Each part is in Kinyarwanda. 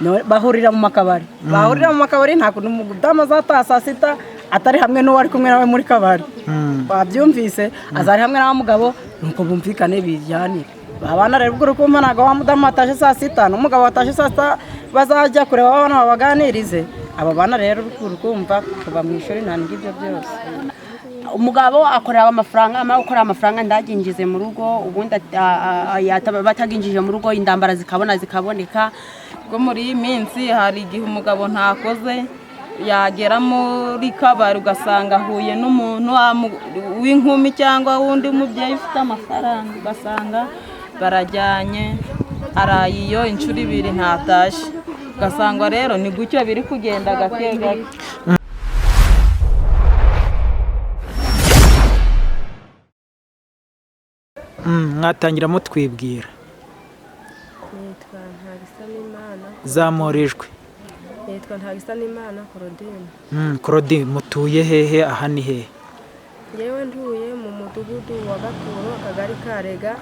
bahurira mu makabari nta kuntu umudamu azataha saa sita atari hamwe n'uwo ari kumwe nawe muri kabari babyumvise azari hamwe n'awa mugabo nuko bumvikane bijyanire abana rero ubwo urukumva ntabwo wa mudamu watashe saa sita n'umugabo watashe saa sita bazajya kureba abana babaganirize aba bana rero urukumva kuva mu ishuri nta n'ibyo byose umugabo akorera amafaranga gukora amafaranga ndaginjize mu rugo ubundi bataginjije mu rugo indambara zikaboneka bwo muri iyi minsi hari igihe umugabo ntakoze yagera muri kabari ugasanga ahuye n'umuntu w'inkumi cyangwa wundi mubyeyi ufite amafaranga ugasanga barajyanye araye iyo inshuro 2 ntatashe ugasanga rero ni gutyo biri kugenda gake gake. Mwatangira mutwibwira nitwa Ntagisanimana zamurijwe nitwa Ntagisanimana Claudine Claudine mutuye hehe aha ni hehe yewe ntuye mu mudugudu wa Gaturo akagari Karega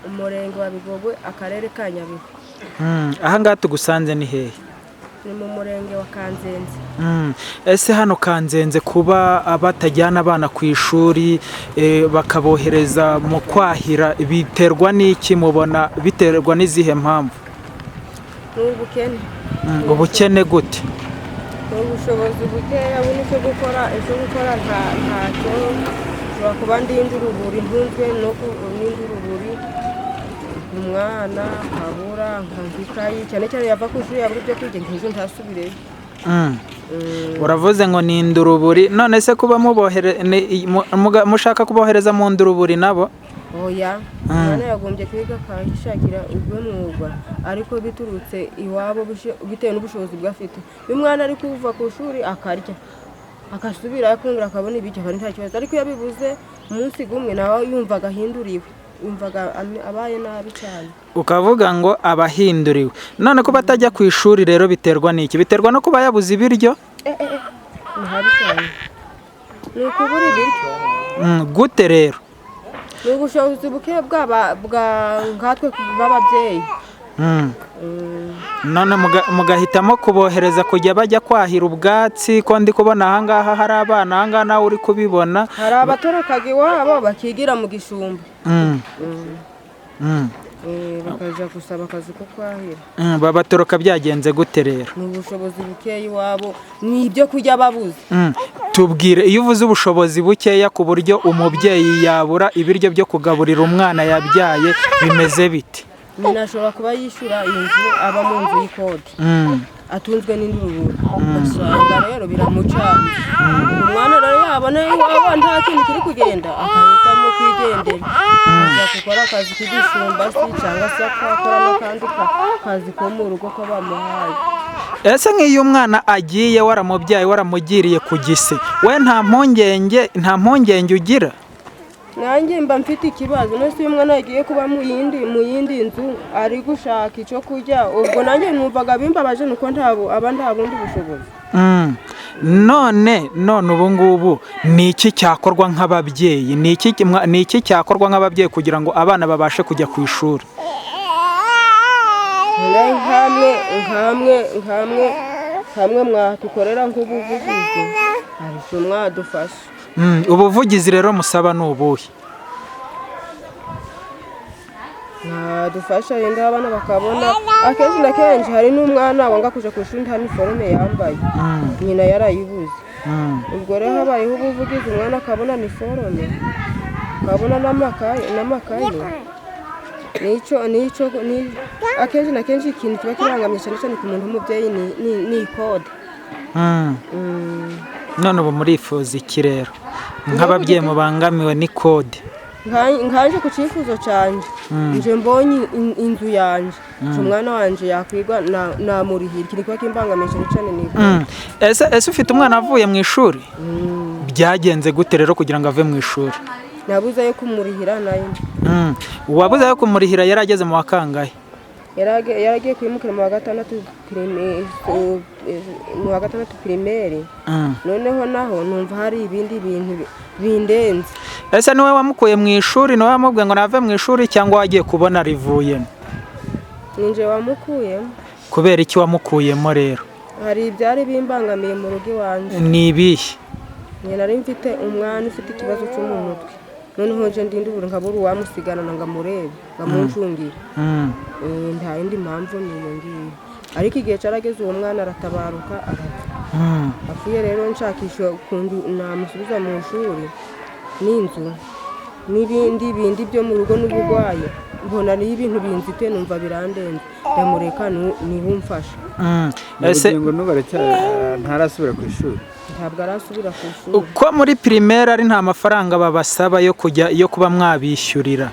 umurenge wa Bigogwe akarere ka Nyabihu aha ngaha tugusanze ni hehe ni mu murenge wa Kanzenze ese hano Kanzenze kuba abatajyana abana ku ishuri bakabohereza mu kwahira biterwa n'iki mubona biterwa n'izihe mpamvu ubukene gute ubushobozi bukeya bunicyo gukora ntacyo ushobora kuba ndinduruburi ntunzwe no n'induruburi umwana kabura nk'ikayi cyane cyane yava ku ishuri yabura ibyo kwiga ntizo ntasubireyo uravuze ngo ni induruburi none se kuba mushaka kubohereza mu nduruburi nabo oya umwana yagombye kwiga akishakira ubwo mwuga ariko biturutse iwabo bitewe n'ubushobozi bwafite uyu mwana ari kuva ku ishuri akarya akasubira yakongera akabona ibiryo kandi nta kibazo ariko iyo bibuze umunsi gumwe nawe yumvaga ahinduriwe yumvaga abaye nabi cyane ukavuga ngo abahinduriwe none ko batajya ku ishuri rero biterwa n'iki biterwa no kuba yabuze ibiryo ni habi cyane ni ukubura ibiryo gute rero ni ubushobozi buke nkatwe b'ababyeyi none mugahitamo kubohereza kujya bajya kwahira ubwatsi ko ndi kubona aha ngaha hari abana aha ngaha nawe uri kubibona hari abatorokaga iwabo bakigira mu gishumba bakajya gusaba akazi ko kwahira babatoroka byagenze gute rero ni ubushobozi bukeya iwabo ni ibyo kurya babuze tubwire iyo uvuze ubushobozi bukeya ku buryo umubyeyi yabura ibiryo byo kugaburira umwana yabyaye bimeze biti nyina ashobora kuba yishyura inzu aba mu nzu y'ikode atunzwe n'induruburi ugasanga rero biramucana umwana rero yabona iwabo nta kintu kiri kugenda akahitamo kwigendera ajya gukora akazi k'igishumba cyangwa se akakora n'akandi kazi ko mu rugo ko bamuhaye ese nk'iyo umwana agiye waramubyaye waramugiriye ku gise we nta mpungenge ugira nanjye mba mfite ikibazo nose uyu mwana yagiye kuba mu yindi nzu ari gushaka icyo kurya ubwo nanjye numvaga bimbabaje nuko nta bundi bushobozi none ubu ngubu ni iki cyakorwa nk'ababyeyi ni iki cyakorwa nk'ababyeyi kugira ngo abana babashe kujya ku ishuri nkamwe mwatukorera nk'ubuvugizi hari icyo mwadufasha ubuvugizi rero musaba ni ubuhe dufasha yenda abana bakabona akenshi na kenshi hari n'umwana wanga kuja ku ishuri nta niforume yambaye nyina yarayibuze ubwo rero habayeho ubuvugizi umwana akabona niforume akabona n'amakaye nico akenshi na kenshi ikintu kiba kirangamye cyane cyane ku muntu w'umubyeyi ni ikode none ubu murifuza iki rero nk'ababyeyi mubangamiwe n'ikode nkaje ku cyifuzo cyanjye nje mbonye inzu yanjye umwana wanjye yakwigwa namurihira ikintu kiba kimbangamisha cyane ese ufite umwana avuye mu ishuri byagenze gute rero kugira ngo ave mu ishuri nabuze yo kumurihira nayo wabuze yo kumurihira yari ageze mu wa kangahe yaragiye kwimukira mu wa gatandatu pirimeri noneho naho numva hari ibindi bintu bindenze ese niwe wamukuye mu ishuri niwe wamubwiye ngo nave mu ishuri cyangwa wagiye kubona rivuyemo ninje wamukuyemo kubera iki wamukuyemo rero? hari ibyari bimbangamiye mu rugo iwanjye. Ni ibihe? njye nari mfite umwana ufite ikibazo cyo mu mutwe, noneho nje ndindubura nkabura uwamusigana ngo amurebe ngamunshungire. Nta yindi mpamvu niyo ngiyo, ariko igihe carageze uwo mwana aratabaruka arapfa. Apfuye rero nshakisha ukuntu namusubiza mu ishuri n'inzu n'ibindi byo mu rugo n'uburwayi, mbona ari ibintu binzite numva birandenze, ndamureka nibumfasha. ese ngo ntarasubira ku ishuri? Ntabwo arasubira ku ishuri. Uko muri primaire ari nta mafaranga babasaba yo kuba mwabishyurira,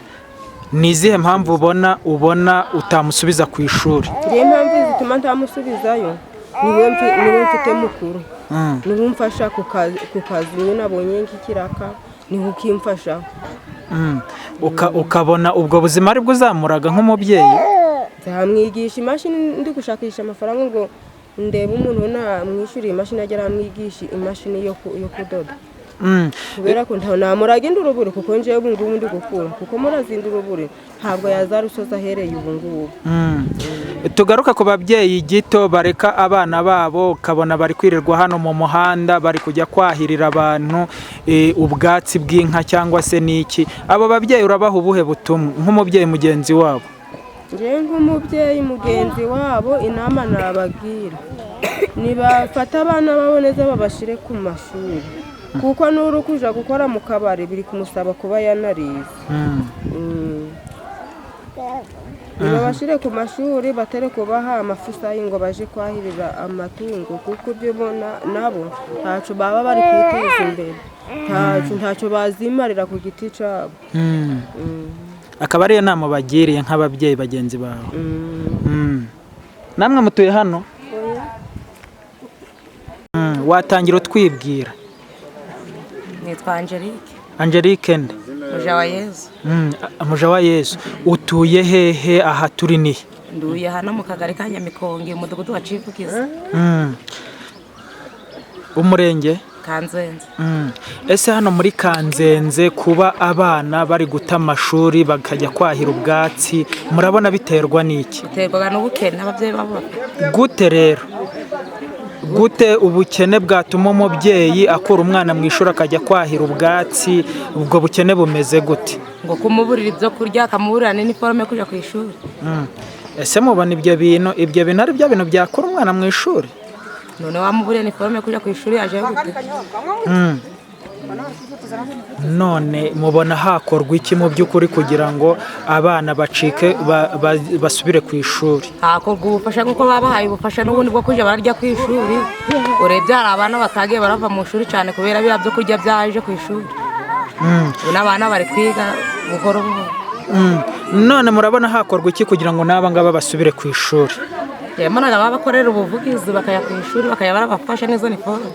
ni izihe mpamvu ubona utamusubiza ku ishuri? Niyo mpamvu zituma ntamusubizayo, niwe mfite mukuru, niwe umfasha ku kazi niyo nabonye nk'ikiraka, niwe ukimfasha. Ukabona ubwo buzima ari bwo uzamuraga nk'umubyeyi? Nzamwigisha imashini, ndi gushakisha amafaranga ngo ndebe umuntu namwishyuriye imashini agera amwigisha imashini yo kudoda. Kubera ko namuraga indurubure kuko njewe ubu ngubu ndi gukura, kuko murazinda urubure ntabwo yazarusoza ahereye ubu ngubu. Tugaruka ku babyeyi gito bareka abana babo, ukabona bari kwirirwa hano mu muhanda bari kujya kwahirira abantu ubwatsi bw'inka cyangwa se n'iki, abo babyeyi urabaha ubuhe butumwa nk'umubyeyi mugenzi wabo? Njewe nk'umubyeyi mugenzi wabo inama nabagira, nibafata abana babo neza babashire ku mashuri, kuko n'uri kuja gukora mu kabari biri kumusaba kuba yanarize. Nibabashire ku mashuri, batere kubaha amafusayi ngo baje kwahirira amatungo, kuko ibyo bona nabo ntaco baba bari kwiteza imbere, ntaco bazimarira ku giti cabo. Akaba ariyo nama bagiriye nk'ababyeyi bagenzi bawe. Namwe mutuye hano? Watangira utwibwira. Nitwa Angelique. Angelique nde? Mujawayezu. Mujawayezu, utuye hehe aha turi ni? Nduye hano mu kagari ka Nyamikonge, umudugudu wa Civugiza. Umurenge? Kanzenze. Ese hano muri Kanzenze kuba abana bari guta amashuri bakajya kwahira ubwatsi, murabona biterwa n'iki? Biterwa n'ubukene ababyeyi babo. Gute rero? Gute ubukene bwatuma umubyeyi akura umwana mu ishuri akajya kwahira ubwatsi, ubwo bukene bumeze gute? Ngo kumuburira ibyo kurya, akamuburira n'iniforme kujya ku ishuri. Ese mubona ibyo bintu ari byo bintu byakura umwana mu ishuri? None wamuburiye iniforme kujya ku ishuri yaje gute? None mubona hakorwa iki mu by'ukuri kugira ngo abana bacike basubire ku ishuri? Hakorwa ubufasha kuko babahaye ubufasha n'ubundi bwo kujya barya ku ishuri. Urebye hari abana batagiye barava mu ishuri cyane kubera biriya byo kurya byaje ku ishuri. N'abana bari kwiga buhoro buhoro. None murabona hakorwa iki kugira ngo n'aba ngaba basubire ku ishuri? Yemanaga babakorera ubuvugizi bakaya ku ishuri bakaya barabafasha n'izo niforme.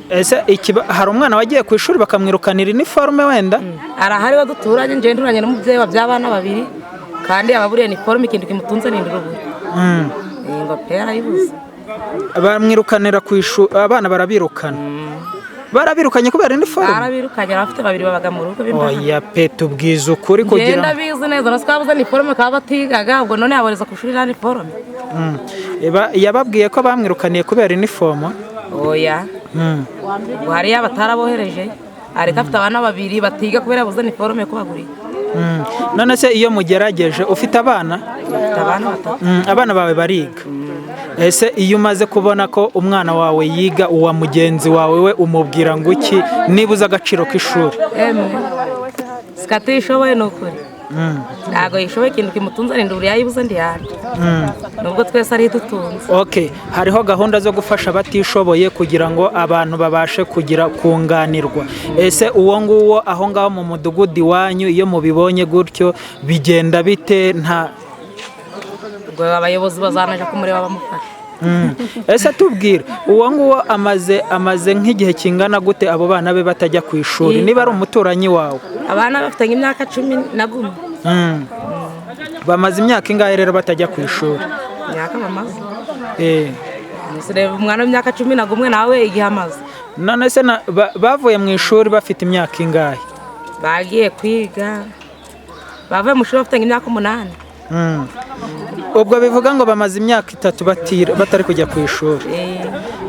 Ese hari umwana wagiye ku ishuri bakamwirukanira iniforme wenda? Arahari wa duturanye nje nduranye n'umubyeyi wa by'abana babiri kandi ababuriye niforme ikintu kimutunze n'indurubure. Ngo pera yibuze. Bamwirukanira ku ishuri, abana barabirukana. Barabirukanye kubera iniforme? Barabirukanye, abafite babiri babaga mu rugo bimbaye. Oya pe tubwiza ukuri kugira. Genda bize neza naswabuze niforme kaba batigaga ubwo none yaboreza ku ishuri na niforme. Yababwiye ko bamwirukaniye kubera iniforme? Oya. Wari yabatarabohereje ariko afite abana babiri batiga kubera yabuze niforme ko baguriye. None se iyo mugerageje ufite abana? Afite abana batatu. Abana bawe bariga? Ese iyo umaze kubona ko umwana wawe yiga uwa mugenzi wawe we umubwira ngo iki nibuza agaciro k'ishuri? Sikatishoboye nukuri. Ntago yishoboye ikintu kimutunze n'induru yayibuze ndi yandi. Nubwo twese ari dutunze. Okay, hariho gahunda zo gufasha abatishoboye kugira ngo abantu babashe kugira kunganirwa. Ese uwo nguwo aho ngaho mu mudugudu iwanyu iyo mubibonye gutyo bigenda bite? Ubwo abayobozi bazanaje kumureba bamufasha. Ese tubwira uwo nguwo amaze nk'igihe kingana gute abo bana be batajya ku ishuri niba ari umuturanyi wawe? Abana bafite imyaka 10. Bamaze imyaka ingahe rero batajya ku ishuri? Imyaka bamaze. Umwana w'imyaka 11 nawe igihe amaze. None se bavuye mu ishuri bafite imyaka ingahe? Bagiye kwiga. Bavuye mu ishuri bafite imyaka 8. ubwo bivuga ngo bamaze imyaka 3 batari kujya ku ishuri.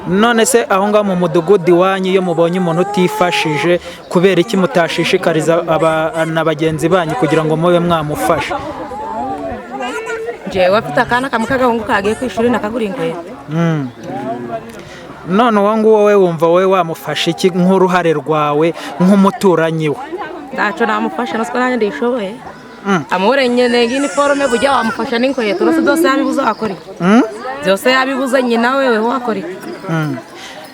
None se aho ngaho mu mudugudu iwanyu iyo mubonye umuntu utifashije kubera iki mutashishikariza na bagenzi banyu kugira ngo mube mwamufasha? Jewe afite akana kamwe k'agahungu kagiye ku ishuri nakagura inkweto. None uwo nguwo wowe wumva wowe wamufasha iki nk'uruhare rwawe nk'umuturanyi we? Ntacyo namufasha nasiko nanjye ndishoboye. Amure nyene uniforme bujya wamufasha n'inkweto rose byose yabibuze akora iki? Byose yabibuze nyina wewe wakora iki?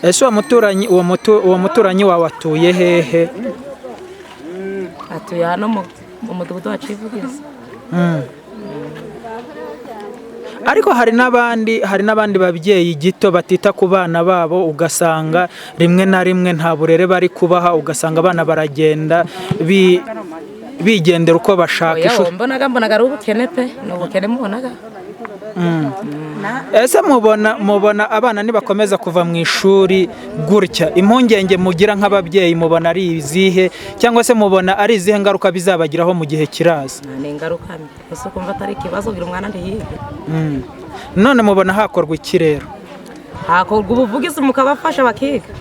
Ese uwo muturanyi wawe atuye hehe? Atuye hano mu mudugudu wa Civugiza. Ariko hari n'abandi babyeyi gito batita ku bana babo, ugasanga rimwe na rimwe nta burere bari kubaha, ugasanga abana baragenda bigendera uko bashaka ishuri. Mbonaga ari ubukene pe, ni ubukene mubonaga. Ese mubona abana nibakomeza kuva mu ishuri gutya, impungenge mugira nk'ababyeyi mubona ari izihe, cyangwa se mubona ari izihe ngaruka bizabagiraho mu gihe kiraza? Ni ingaruka mbi, gusa kumva atari ikibazo gira umwana ndihige. None mubona hakorwa iki rero? Hakorwa ubuvugizi mukabafasha bakiga.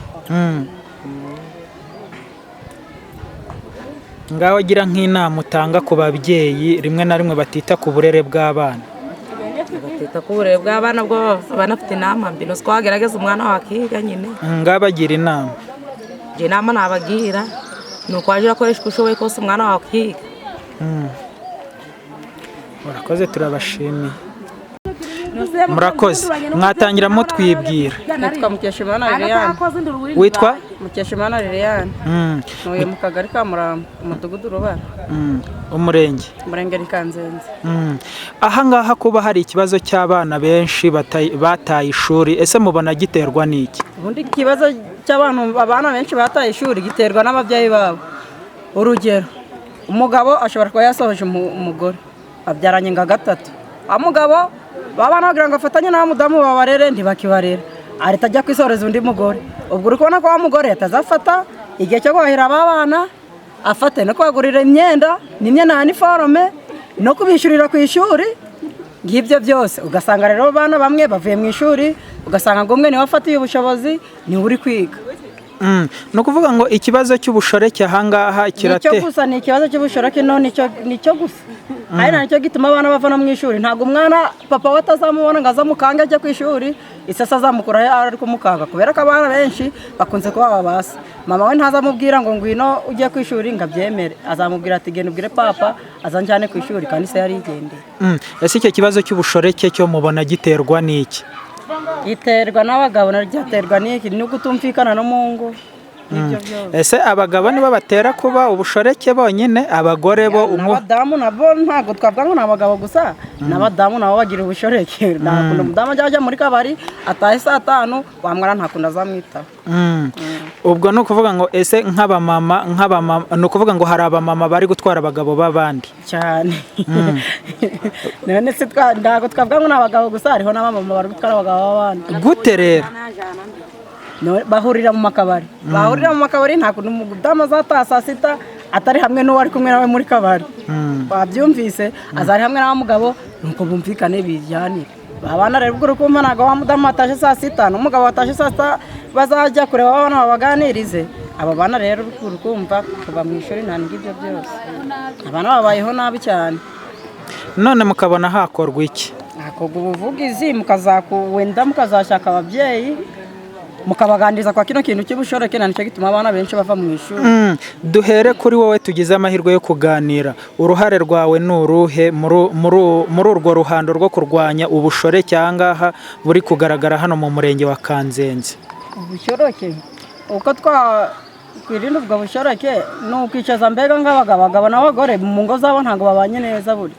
Ngaho gira nk'inama utanga ku babyeyi rimwe na rimwe batita ku burere bw'abana. Batita ku burere bw'abana bwo banafite inama mbi, no twagerageza umwana wakiga nyine. Ngabagira inama. Je inama nabagira nuko waje akoresha ushoboye kose umwana wakiga. Murakoze, turabashimiye. Murakoze, mwatangira mutwibwira. Nitwa Mukeshimana Liliane. Witwa? Mukeshimana Liliane. Ntuye mu kagari ka Murambo, umudugudu Rubara. Umurenge Ni Kanzenze. Aha ngaha kuba hari ikibazo cy'abana benshi bataye ishuri, ese mubona giterwa n'iki? Ubundi ikibazo abana benshi bataye ishuri giterwa n'ababyeyi babo. Urugero, umugabo ashobora kuba yasohoje umugore, abyaranye nga 3. Amugabo babana bagira ngo afatanye na mudamu babarere ntibakibarera, arita ajya kwisoreza undi mugore. Ubwo uri kubona ko wa mugore atazafata igihe cyo guhahira abana, afate no kwagurira imyenda n'imyenda uniforme no kubishyurira ku ishuri. Ngibyo byose ugasanga rero abana bamwe bavuye mu ishuri, ugasanga ngo umwe niwe afatiye ubushobozi niwe uri kwiga. No kuvuga ngo ikibazo cy'ubushoreke ahangaha kirate. Nicyo gusa ni ikibazo cy'ubushoreke, no nicyo gusa. Ari nacyo gituma abana bavana mu ishuri. Ntabwo umwana papa we atazamubona ngo azamukanga ajya ku ishuri, isasa azamukura ari kumukanga, kubera ko abana benshi bakunze kuba babasa. Mama we ntazamubwira ngo ngwino ujye ku ishuri ngo abyemere, azamubwira ati genda ubwire papa azanjyane ku ishuri kandi se yarigendeye. Ese icyo kibazo cy'ubushoreke cyo mubona giterwa n'iki? Giterwa n'abagabo, naryaterwa n'iki no kutumvikana no mu ngo. Ese abagabo nibo batera kuba ubushoreke bonyine, abagore bo abadamu nabo ntago twavuga ngo nabagabo gusa, n'abadamu nabo bagira ubushoreke. Nakunda umudamu ajya muri kabari atahe saa 5 wamwara ntakunda azamwita. Ubwo no kuvuga ngo ese nk'abamama no kuvuga ngo hari abamama bari gutwara abagabo babandi cyane. None se ntago twavuga ngo nabagabo gusa, hariho n'abamama bari gutwara abagabo babandi. Gute rero? Bahurira mu makabari. Nta kuntu umudamu azataha saa 6 atari hamwe n'uwo ari kumwe nawe muri kabari. Babyumvise azari hamwe na mugabo nuko bumvikane bijyanire. Abana rero ubwo rukumva nago wa mudamu atashe saa 6 n'umugabo atashe saa 6 bazajya kureba abana babaganirize. Aba bana rero urukumva kuva mu ishuri nta ngibyo byose. Abana babayeho nabi cyane. None mukabona hakorwa iki? Hakorwa ubuvugizi, wenda mukazashaka ababyeyi mukabaganiriza kwa kino kintu cy'ubushoreke, nicyo gituma abana benshi bava mu ishuri. Duhere kuri wowe tugize amahirwe yo kuganira, uruhare rwawe ni uruhe muri urwo ruhando rwo kurwanya ubushoreke ahangaha buri kugaragara hano mu murenge wa Kanzenze? Ubushoreke uko twakwirinda ubwo bushoreke ni ukwicaza mbega nk'abagabo n'abagore mu ngo zabo ntabwo babanye neza. Burya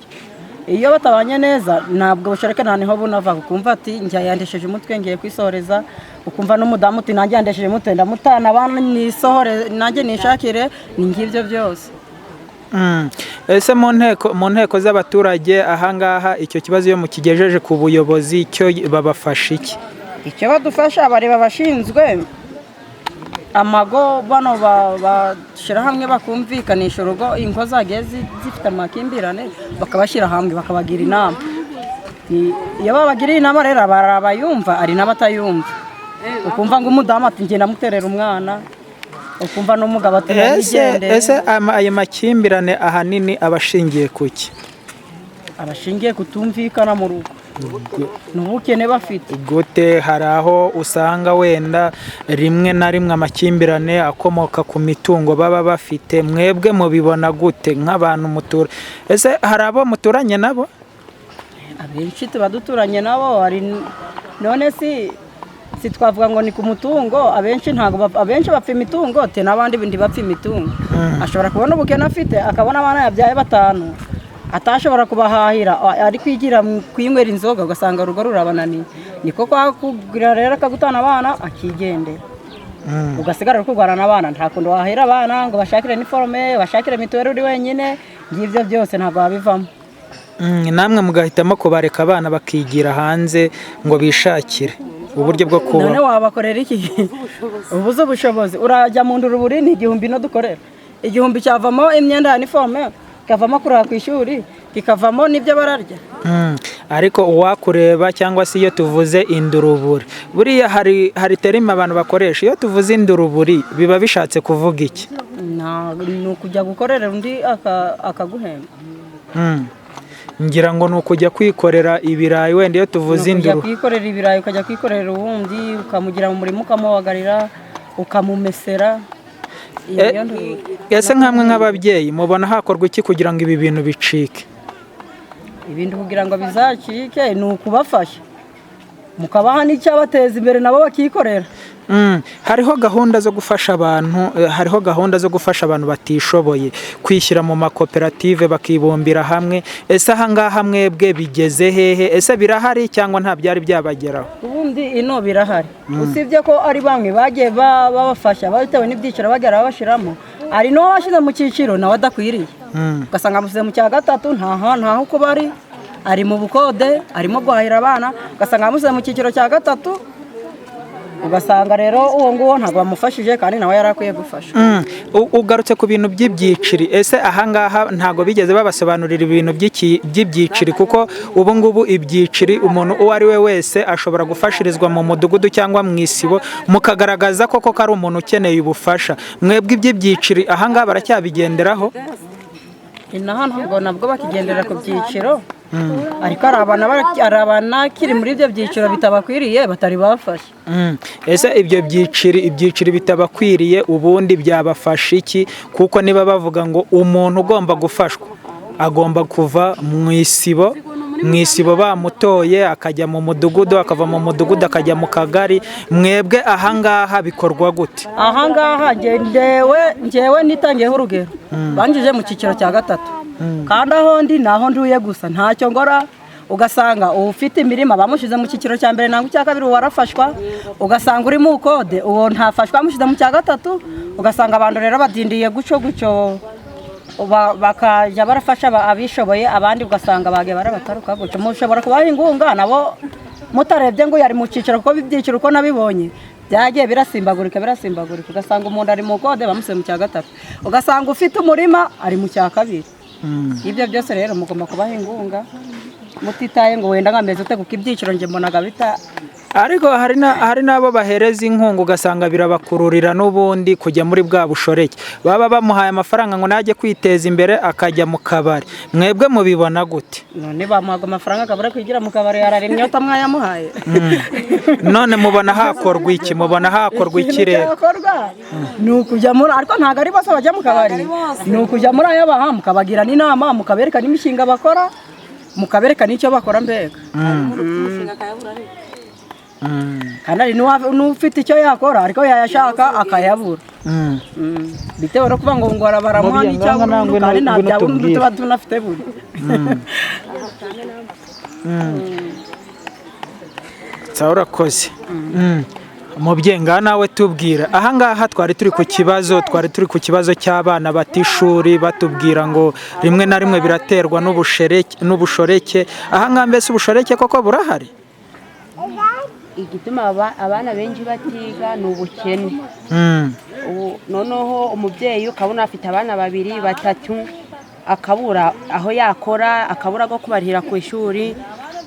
iyo batabanye neza ntabwo bushoreke nta niho bunava, ukumva ati njya yandesheje umutwe ngiye kwisohoreza, ukumva n'umudamu uti nanjye yandesheje umutwe ndamutana abana nisohore nanjye nishakire. Ni ngibyo byose. Ese mu nteko z'abaturage ahangaha icyo kibazo iyo mukigejeje ku buyobozi cyo babafasha iki? Icyo badufasha bareba abashinzwe amago bano bashyira hamwe bakumvikanisha urugo, ingo zagiye zifite amakimbirane bakabashyira hamwe bakabagira inama. iyo babagiriye inama rero abayumva ari n'abatayumva ukumva ngo umudamu ati ngenda muterera umwana ukumva n'umugabo ati nigendere. Ese ayo makimbirane ahanini abashingiye kuki? Abashingiye kutumvikana mu rugo n'ubukene bafite. Gute? Hari aho usanga wenda rimwe na rimwe amakimbirane akomoka ku mitungo baba bafite, mwebwe mubibona gute nk'abantu mutura? Ese hari abo muturanye nabo? Abenshi tuba duturanye nabo, none si twavuga ngo ni ku mutungo, abenshi bapfa imitungo te n'abandi bindi bapfa imitungo. Ashobora kubona ubukene afite akabona abana yabyaye 5 atashobora kubahahira, ari kwigira kwinywera inzoga ugasanga urugo rurabananiye. Niko kwakubwira rero akagutana abana akigendera, ugasigara uri kurwana abana, nta kundi wahahira abana ngo bashakire uniforme, bashakire mituweli uri wenyine, ngibyo byose ntabwo babivamo. Namwe mugahitamo kubareka abana bakigira hanze ngo bishakire uburyo bwo kuba. None wabakorera iki? Ubuze ubushobozi urajya mu nduruburi ni 1000 no dukorera, 1000 cyavamo imyenda ya uniforme, kavamo kurara ku ishuri, kikavamo n'ibyo bararya. Ariko uwakureba cyangwa se iyo tuvuze induruburi, buriya hari terima abantu bakoresha. Iyo tuvuze induruburi biba bishatse kuvuga iki? Ni ukujya gukorera undi akaguhemba. Ngira ngo ni ukujya kwikorera ibirayi. Wenda iyo tuvuze induru, ukajya kwikorera ibirayi, ukajya kwikorera ubundi, ukamugira mu murimo, ukamubagarira, ukamumesera. Ese nkamwe nk'ababyeyi mubona hakorwa iki kugira ngo ibi bintu bicike? Ibintu kugira ngo bizacike ni ukubafasha, mukabaha n'icyabateza imbere nabo bakikorera. Hariho gahunda zo gufasha abantu batishoboye kwishyira mu makoperative bakibumbira hamwe. Ese ahangaha mwebwe bigeze hehe? Ese birahari cyangwa nta byari byabageraho? Ubundi ino birahari, usibye ko ari bamwe bagiye babafasha bitewe n'ibyiciro bagera babashiramo, ari no bashyize mu cyiciro nawe adakwiriye, ugasanga amusize mu cya 3 ntaho uko bari, ari mu bukode, arimo guhahira abana, ugasanga amusize mu cyiciro cya 3, ugasanga rero uwo nguwo ntabwo bamufashije kandi nawe yarakwiye gufasha. Ugarutse ku bintu by'ibyiciri, ese ahangaha ntabwo bigeze babasobanurira ibintu by'ibyiciri? Kuko ubu ngubu ibyiciri umuntu uwo ari we wese ashobora gufashirizwa mu mudugudu cyangwa mu isibo, mukagaragaza koko ko ari umuntu ukeneye ubufasha. Mwebwe iby'ibyiciri ahangaha baracyabigenderaho? Inaha ntabwo nabwo bakigendera ku byiciro, ariko hari abana kiri muri ibyo byiciro bitabakwiriye batari bafashe. Ese ibyo byiciri bitabakwiriye ubundi byabafasha iki? Kuko niba bavuga ngo umuntu ugomba gufashwa agomba kuva mu isibo bamutoye akajya mu mudugudu, akava mu mudugudu akajya mu kagari, mwebwe ahangaha bikorwa gute? Ahangaha njyewe nitangiyeho urugero, banjije mu cyiciro cya 3, kandi aho ndi naho nduye gusa ntacyo ngora. Ugasanga ufite imirima bamushize mu cyiciro cya 1 nangwa cya 2 warafashwa, ugasanga uri mu kode uwo ntafashwa bamushize mu cya 3, ugasanga abantu rero badindiye gucyo bakajya barafasha abishoboye, abandi ugasanga bagiye barabataruka gucyo. Mushobora kubaha ingunga nabo mutarebye ngo yari mu cyiciro, kuko ibyiciro uko nabibonye byagiye birasimbagurika, ugasanga umuntu ari mu kode bamushize mu cya 3, ugasanga ufite umurima ari mu cya 2. Ibyo byose rero mugomba kubaha ingunga mutitaye ngo wenda ngameze ute, kuko ibyiciro nje mbonaga bita. Ariko hari n'abo bahereza inkunga ugasanga birabakururira n'ubundi kujya muri bwa bushoreke, baba bamuhaye amafaranga ngo najye kwiteza imbere akajya mu kabari. Mwebwe mubibona gute? None bamuhaga amafaranga akabura kwigira mu kabari, yararimye utamwayamuhaye. None mubona hakorwa iki? Mubona hakorwa iki rero? Ni ukujya muri, ariko ntabwo ari bose bajya mu kabari, ni ukujya muri aya baha mukabagira n'inama, mukabereka n'imishinga bakora, mukabereka n'icyo bakora mbega. Kandi ari n'ufite icyo yakora ariko yayashaka akayabura, bitewe no kuvuga ngo baramuha n'icyago kandi nta bya burundu tuba tunafite buri. Urakoze. Mubyeyi ngaha nawe tubwira, ahangaha twari turi ku kibazo cy'abana batishuri, batubwira ngo rimwe na rimwe biraterwa n'ubushoreke. Ahangaha mbese ubushoreke koko burahari? Igituma abana benshi batiga ni ubukene. Noneho umubyeyi ukabona afite abana 2, 3, akabura aho yakora, akabura go kubarihira ku ishuri,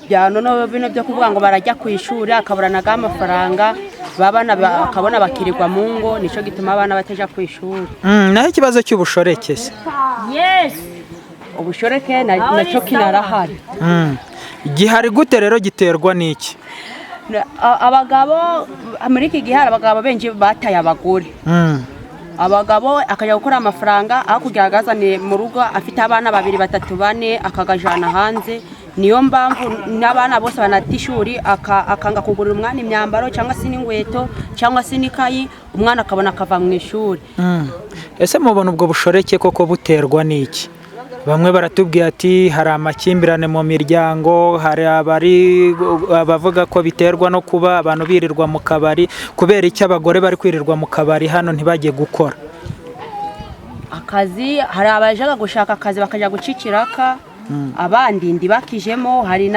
bya none bino byo kuvuga ngo barajya ku ishuri akaburana amafaranga babana bakabona bakirirwa mu ngo nico gituma abana bataja ku ishuri. Naho ikibazo cy'ubushoreke se? Ubushoreke nacyo kinarahari. Gihari gute rero, giterwa n'iki? Abagabo muri iki gihe abagabo benshi bataye abagore. Abagabo akajya gukora amafaranga aho kugira agazane mu rugo afite abana 2, 3, 4 akagajana hanze. Niyo mpamvu n'abana bose banatishuri akanga kugurira umwana imyambaro cyangwa se n'ingweto cyangwa se n'ikayi, umwana akabona akava mu ishuri. Ese mubona ubwo bushoreke koko buterwa n'iki? Bamwe baratubwiye ati hari amakimbirane mu miryango, hari abavuga ko biterwa no kuba abantu birirwa mu kabari. Kubera iki abagore bari kwirirwa mu kabari hano ntibajye gukora akazi? Hari abajaga gushaka akazi bakaja gucikiraka, abandi ndibakijemo. Hari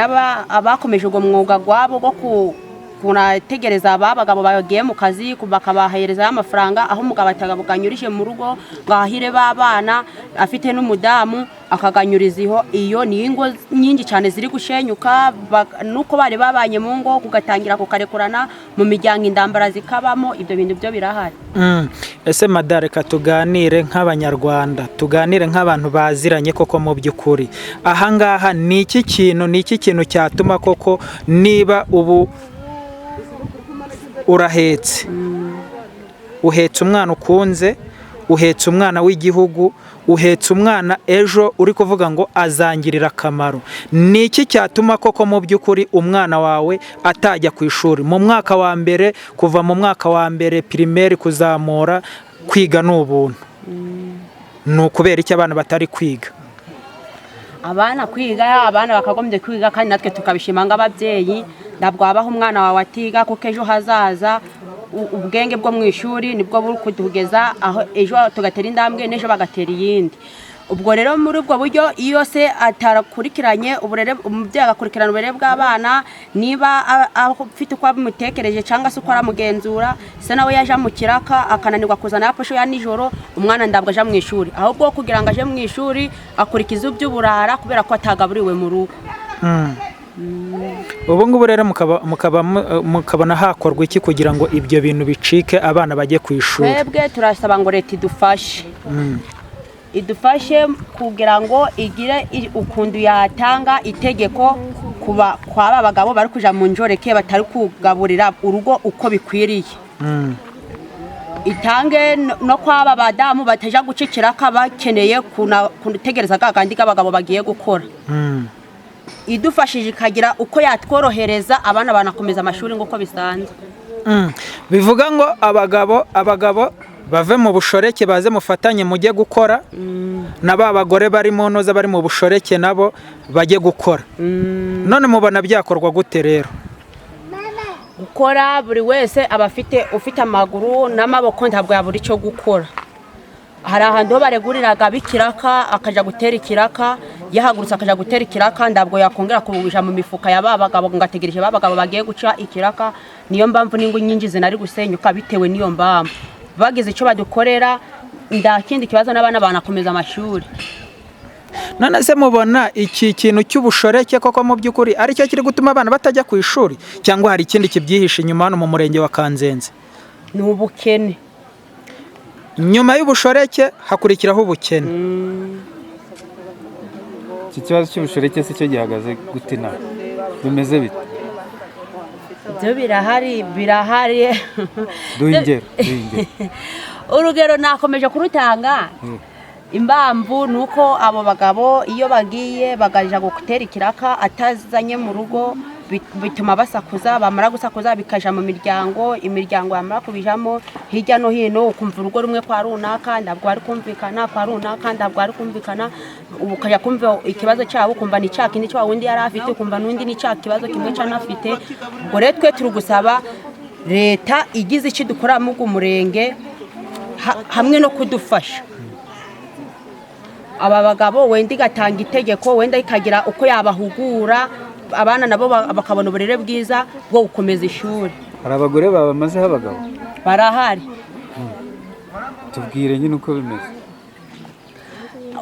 abakomeje ubwo mwuga gwabo go kunategereza abagabo bagiye mu kazi bakabahereza amafaranga, aho umugabo atagabuganyurije mu rugo ngahire babana afite n'umudamu akaganyuriziho. Iyo ni ingo nyingi cyane ziri gushenyuka nuko bari babanye mu ngo kugatangira kukarekurana mu miryango, indambara zikabamo. Ibyo bintu byo birahari. Ese madare ka tuganire nk'abanyarwanda, tuganire nk'abantu baziranye koko mu by'ukuri. Ahangaha ni iki kintu cyatuma koko niba ubu urahetse, uhetse umwana ukunze, uhetse umwana w'igihugu, uhetse umwana ejo uri kuvuga ngo azangirira akamaro, ni iki cyatuma koko mu by'ukuri umwana wawe atajya ku ishuri mu mwaka wa mbere? Kuva mu mwaka wa mbere primaire kuzamura, kwiga n'ubuntu. Ni ukubera iki abana batari kwiga? Abana kwiga, abana bakagombye kwiga kandi natwe tukabishima ng'ababyeyi. Ntabwo abaho umwana wawe atiga kuko ejo hazaza ubwenge bwo mu ishuri nibwo buri kutugeza aho ejo tugatera indambwe n'ejo bagatera iyindi. Ubwo rero muri ubwo buryo iyo se atarakurikiranye uburere, umubyeyi agakurikirana uburere bw'abana, niba afite uko amutekereje cyangwa se uko aramugenzura, se nawe yaje mu kiraka akananirwa kuzana yaposho ya nijoro, umwana ndabwo aja mu ishuri. Ahubwo kugira ngo aje mu ishuri akurikiza iby'uburara kubera ko atagaburiwe mu rugo. Ubu ngubu rero mukabona hakorwa iki kugira ngo ibyo bintu bicike, abana bajye ku ishuri? Twebwe turasaba ngo leta idufashe kugira ngo igire ukuntu yatanga itegeko kwa abagabo bari kuja mu njoreke batari kugaburira urugo uko bikwiriye. Itange no kwaba badamu bataja gucikiraka bakeneye kutegereza gagandi k'abagabo bagiye gukora. Idufashije ikagira uko yatworohereza abana banakomeza amashuri nguko bisanzwe. Bivuga ngo abagabo bave mu bushoreke baze mufatanye mujye gukora, naba abagore bari mu ntoza bari mu bushoreke nabo bajye gukora. None mubona byakorwa gute rero? Gukora buri wese ufite amaguru n'amaboko ntabwo yabura icyo gukora. Hari ahantu ho bareguriraga bikiraka akaja gutera ikiraka, yahagurutse akaja gutera ikiraka, ndabwo yakongera kubuja mu mifuka ya babagabo ngategereje babagabo bagiye guca ikiraka. Niyo mpamvu ningo nyingi zinari gusenyuka bitewe niyo mpamvu. Bagize icyo badukorera, ndakindi kibazo n'abana banakomeza amashuri. None se mubona iki kintu cy'ubushoreke koko mu by'ukuri ari cyo kiri gutuma abana batajya ku ishuri, cyangwa hari ikindi kibyihishe inyuma hano mu murenge wa Kanzenze? Ni ubukene. Nyuma y'ubushoreke hakurikiraho ubukene. Iki kibazo cy'ubushoreke se cyo gihagaze gute na bimeze bite? Byo birahari. Duhingero. Urugero nakomeje kurutanga. Impamvu nuko abo bagabo iyo bagiye bagaja gutera ikiraka atazanye mu rugo bituma basakuza, bamara gusakuza bikaja mu imiryango yamara kubijamo hirya no hino, ukumva urugo rumwe kwa runaka ndabwo ari kumvikana, kwa runaka ndabwo ari kumvikana, ukajya kumva ikibazo cyabo ukumva ni cya kindi cyo wundi yari afite, ukumva n'undi ni cya kibazo kimwe cy'anafite. Ubwo rero twe turi gusaba leta igize iki dukora mu murenge hamwe no kudufasha. Aba bagabo wenda igatanga itegeko, wenda ikagira uko yabahugura, abana nabo bakabona uburere bwiza bwo gukomeza ishuri. Hari abagore babamazeho abagabo? Barahari. Tubwire nyine uko bimeze.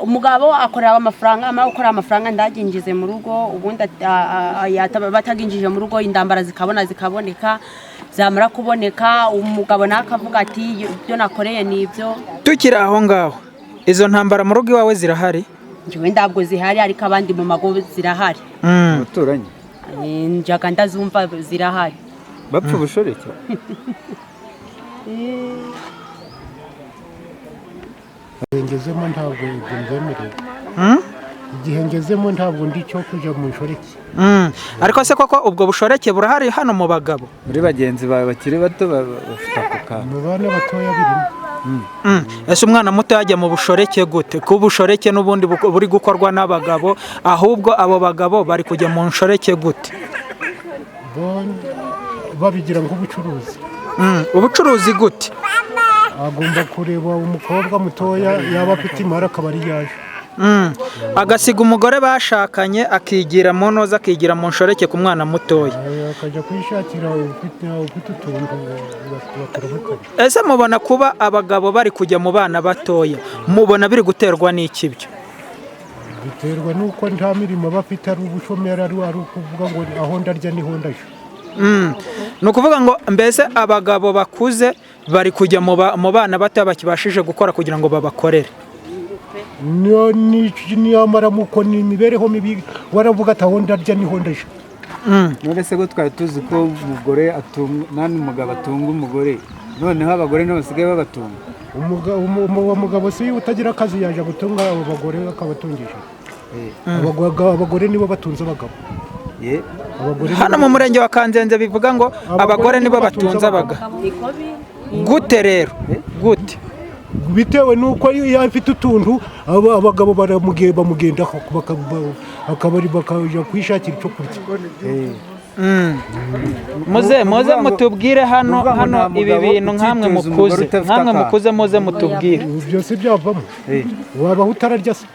umugabo akorera amafaranga amara gukora amafaranga ndaginjize mu rugo ubundi bataginjije mu rugo indambara zikaboneka zamara kuboneka umugabo nawe akavuga ati ibyo nakoreye ni ibyo. Tukiri aho ngaho izo ntambara mu rugo iwawe zirahari? Njyewe ntabwo zihari ariko abandi mu mago zirahari. Abaturanyi njaga ndazumva zirahari. bapfa ubushoreke? ngezemo ntabwo ibyo mbyemerera. Igihe ngezemo ntabwo ndi cyo kujya mu nshoreke. Ariko se koko ubwo bushoreke burahari hano mu bagabo? Muri bagenzi bawe bakiri bato bafite ako kantu? Mu bana batoya birimo. Ese umwana muto yajya mu bushoreke gute? Ku bushoreke n'ubundi buri gukorwa n'abagabo, ahubwo abo bagabo bari kujya mu nshoreke gute? Babigira nk'ubucuruzi. Ubucuruzi gute? Agomba kureba umukobwa mutoya yaba afite imara akaba ari yaje. Agasiga umugore bashakanye akigira mu ntoza akigira mu nshoreke ku mwana mutoya, akajya kwishakira ufite utuntu bakarabukana. Ese mubona kuba abagabo bari kujya mu bana batoya mubona biri guterwa n'iki byo? Biterwa nuko nta mirimo bafite, ari ubushomeri, ari ukuvuga ngo aho ndarya niho ndaje. Ni ukuvuga ngo mbese abagabo bakuze bari kujya mu bana bato bakibashije gukora kugira ngo babakorere. Niyamara muko ni imibereho mibi, waravuga ati aho ndarya niho ndaje. None se ko twari tuzi ko umugore nani umugabo atunga umugore, noneho abagore nabo basigaye babatunga? Umugabo si utagira akazi yaje gutunga abagore akabatungisha. Abagore nibo batunze abagabo. Hano mu murenge wa Kanzenze bivuga ngo abagore nibo batunze abagabo. Gute rero? Gute? Bitewe nuko iyo afite utuntu abagabo bamugendaho bakajya kwishakira icyo kurya. Muze mutubwire hano ibi bintu nkamwe mukuze muze mutubwire. Byose byavamo wabaho utararya se.